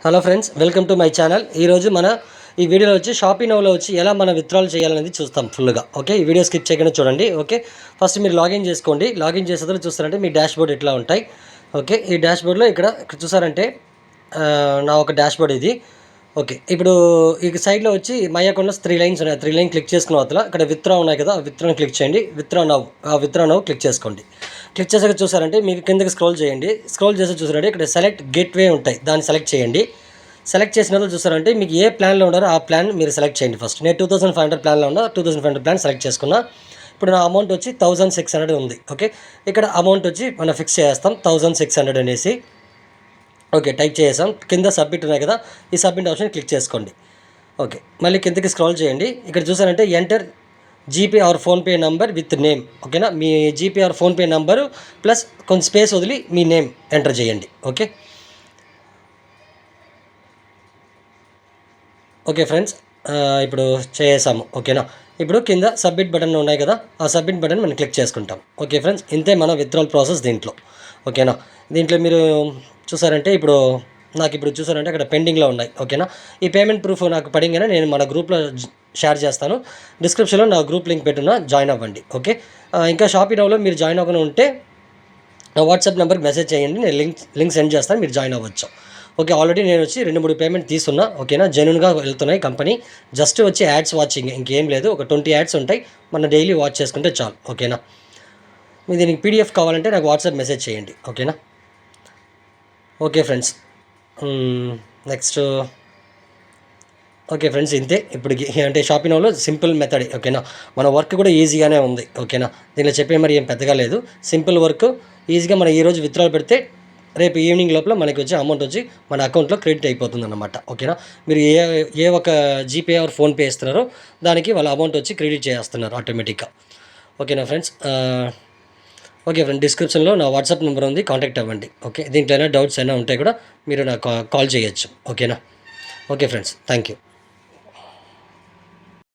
Hello friends, welcome to my channel. ఈరోజు మన ఈ వీడియోలో వచ్చి షాపింగ్ నౌలో వచ్చి ఎలా మన విత్డ్రాల్ చేయాలనేది చూస్తాం ఫుల్గా. ఓకే, ఈ వీడియో స్కిప్ చేయకుండా చూడండి. ఓకే, ఫస్ట్ మీరు లాగిన్ చేసుకోండి. లాగిన్ చేసేది చూస్తారంటే మీ డాష్ బోర్డ్ ఎట్లా ఉంటాయి. ఓకే, ఈ డాష్ బోర్డ్లో ఇక్కడ చూసారంటే నా ఒక డాష్ బోర్డ్ ఇది. ఓకే, ఇప్పుడు ఈ సైడ్లో వచ్చి మై అకౌంట్లో 3 లైన్స్ ఉన్నాయి. 3 లైన్ క్లిక్ చేసుకున్న తర్వాత ఇక్కడ విత్డ్రా ఉన్నాయి కదా, విత్డ్రాని క్లిక్ చేయండి. విత్డ్రా నవ్ క్లిక్ చేసుకోండి. క్లిక్ చేసాక చూసారంటే మీకు కిందకి స్క్రోల్ చేయండి. స్క్రోల్ చేసి చూసారంటే ఇక్కడ సెలెక్ట్ గేట్వే ఉంటాయి, దాన్ని సెలెక్ట్ చేయండి. సెలెక్ట్ చేసిన తర్వాత చూసారంటే మీకు ఏ ప్లాన్లో ఉన్నారో ఆ ప్లాన్ మీరు సెలెక్ట్ చేయండి. ఫస్ట్ నేను 2500 ప్లాన్లో ఉన్నా, 2500 ప్లాన్ సెలెక్ట్ చేసుకున్నా. ఇప్పుడు నా అమౌంట్ వచ్చి 1600 ఉంది. ఓకే, ఇక్కడ అమౌంట్ వచ్చి మనం ఫిక్స్ చేస్తాం 1600 అనేసి. ఓకే, టైప్ చేసాం. కింద సబ్మిట్ ఉన్నాయి కదా, ఈ సబ్మిట్ ఆప్షన్ క్లిక్ చేసుకోండి. ఓకే, మళ్ళీ కిందకి స్క్రోల్ చేయండి. ఇక్కడ చూసారంటే enter GPay or PhonePe number with name. ఓకేనా, మీ GPay or PhonePe number plus కొంచెం స్పేస్ వదిలి మీ నేమ్ ఎంటర్ చేయండి. ఓకే ఓకే ఫ్రెండ్స్, ఇప్పుడు చేసాము. ఓకేనా, ఇప్పుడు కింద సబ్మిట్ బటన్ ఉన్నాయి కదా, ఆ సబ్మిట్ బటన్ మనం క్లిక్ చేసుకుంటాం. ఓకే ఫ్రెండ్స్, ఇంతే మన విత్డ్రాల్ ప్రాసెస్ దీంట్లో. ఓకేనా, దీంట్లో మీరు చూసారంటే ఇప్పుడు నాకు ఇప్పుడు చూసారంటే అక్కడ పెండింగ్లో ఉన్నాయి. ఓకేనా, ఈ పేమెంట్ ప్రూఫ్ నాకు పడింగానే నేను మన గ్రూప్లో షేర్ చేస్తాను. డిస్క్రిప్షన్లో నా గ్రూప్ లింక్ పెట్టున్నా, జాయిన్ అవ్వండి. ఓకే, ఇంకా షాపింగ్ నౌలో మీరు జాయిన్ అవ్వకుండా ఉంటే వాట్సాప్ నెంబర్కి మెసేజ్ చేయండి, నేను లింక్ సెండ్ చేస్తాను, మీరు జాయిన్ అవ్వచ్చు. ఓకే, ఆల్రెడీ నేను వచ్చి 2-3 పేమెంట్ తీసుకున్నా. ఓకేనా, జెన్యూన్గా వెళ్తున్నాయి కంపెనీ. జస్ట్ వచ్చి యాడ్స్ వాచింగ్, ఇంకేం లేదు. ఒక 20 యాడ్స్ ఉంటాయి, మన డైలీ వాచ్ చేసుకుంటే చాలు. ఓకేనా, మీ దీనికి పీడిఎఫ్ కావాలంటే నాకు వాట్సాప్ మెసేజ్ చేయండి. ఓకేనా. Okay friends, next okay friends, ఇంతే. ఇప్పుడు అంటే షాపింగ్ నౌలో సింపుల్ మెథడ్. ఓకేనా, మన వర్క్ కూడా ఈజీగానే ఉంది. ఓకేనా, దీనిలో చెప్పే మరి ఏం పెద్దగా లేదు, సింపుల్ వర్క్. ఈజీగా మనం ఈరోజు విత్డ్రాల్ పెడితే రేపు ఈవినింగ్ లోపల మనకి వచ్చి అమౌంట్ వచ్చి మన అకౌంట్లో క్రెడిట్ అయిపోతుంది అన్నమాట. ఓకేనా, మీరు ఏ ఒక జీపే ఆర్ ఫోన్పే ఇస్తున్నారో దానికి వాళ్ళ అమౌంట్ వచ్చి క్రెడిట్ చేస్తున్నారు ఆటోమేటిక్గా. ఓకేనా ఫ్రెండ్స్, ఓకే ఫ్రెండ్, డిస్క్రిప్షన్లో నా వాట్సాప్ నెంబర్ ఉంది, కాంటాక్ట్ అవ్వండి. ఓకే, దీంట్లో డౌట్స్ అయినా ఉంటే కూడా మీరు నాకు కాల్ చేయొచ్చు. ఓకేనా. Okay friends, thank you.